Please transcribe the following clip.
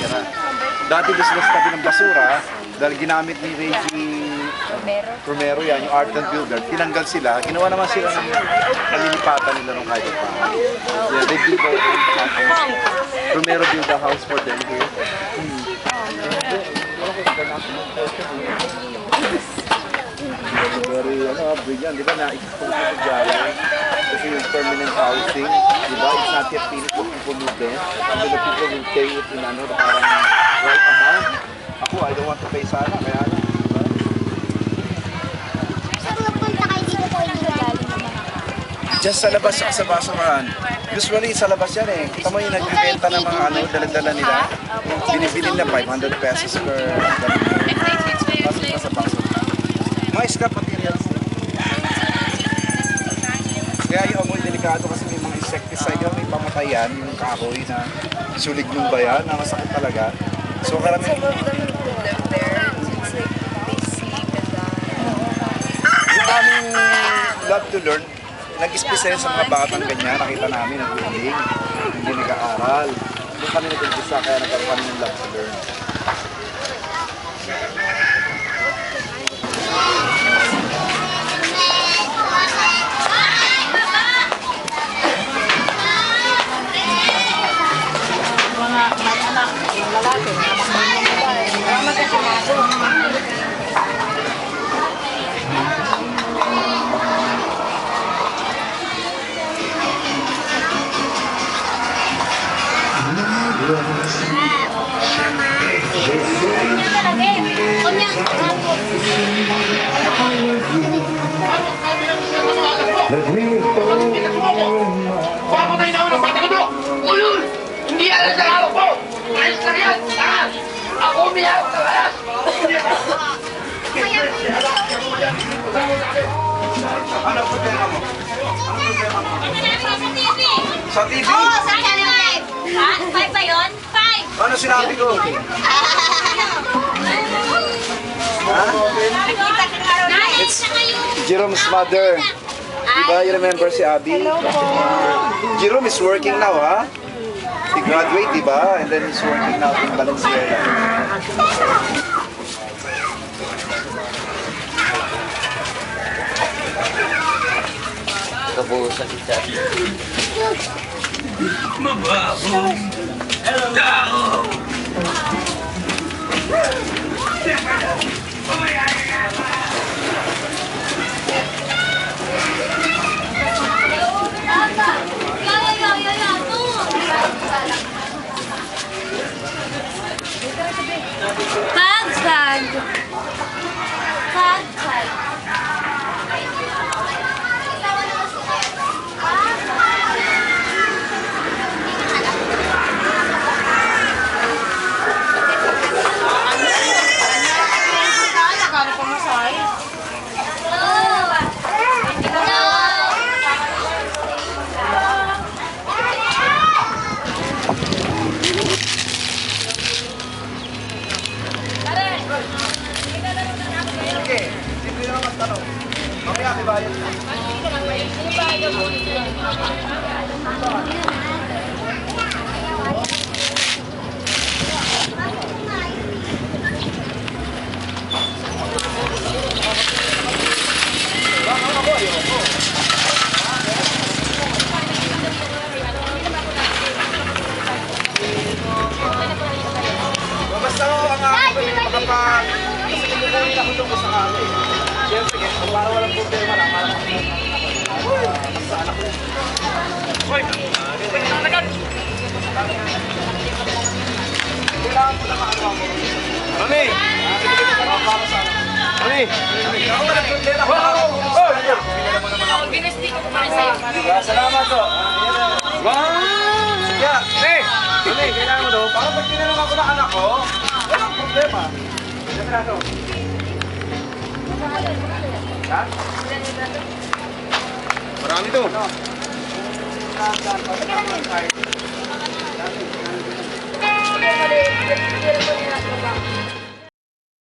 nakatira. Dati doon sila sa tabi ng basura, dahil ginamit ni Reggie Romero yan, yung art and builder, tinanggal sila, ginawa naman sila ng palilipatan nila nung kahit pa. Yeah, they built their own house. Romero built a house for them here. Very, brilliant, di ba, na-expose sa Jari. Kasi yung permanent housing, di ba, it's not yet finished for people move there. And then the people will pay it in ano, parang right amount. Ako, I don't want to pay sana, kaya ano. Diyan sa labas sa basurahan. Usually sa labas yan eh. Kita mo yung nagbibenta ng mga ano, dala-dala nila. Binibili na 500 pesos per pasok pa sa basurahan. Mga scrap materials. Kaya yung amoy delikado kasi may mga insecticide yun, may pamatayan, yung kahoy na sulig ng bayan, na masakit talaga. So karamihan. Yung aming love to learn, nag-special sa mga batang ganyan, nakita namin, nag-willing, hindi nag-aaral. Doon kami nag-umpisa, kaya nagkaroon kami ng love to learn. Mga anak, yung lalaki, Papatay na ako ng bata ko to! Ulul! Hindi alam sa hawak ko! Ayos lang yan! Saan? Ako umiyawak sa alas! Ano problema mo? Ano problema mo? Sa TV? Oo, sa Channel 5. Ha? 5 ba yun? 5! Ano sinabi ko? It's Jerome's mother. Diba, you remember si Abby? Jerome is working now, ha? He graduate, diba? And then he's working now in Valenzuela. Kabuhusan kita. Mababong tao! Sige, simple naman magtanong. Mamaya, may bayad na. Basta ang ako makapag... Kasi kumukuhin ako doon sa kami. Siyempre, para walang problema lang. Para sa anak ko. Uy! Kailangan ko na maano ako. Mami! Para sa anak. Mami! Ako walang problema. Oh! Binesti ko pa rin sa'yo. Salamat po. Kaya, Mami, kailangan mo daw. Para pag tinanong ako ng anak ko, walang problema. Ha? Marami to.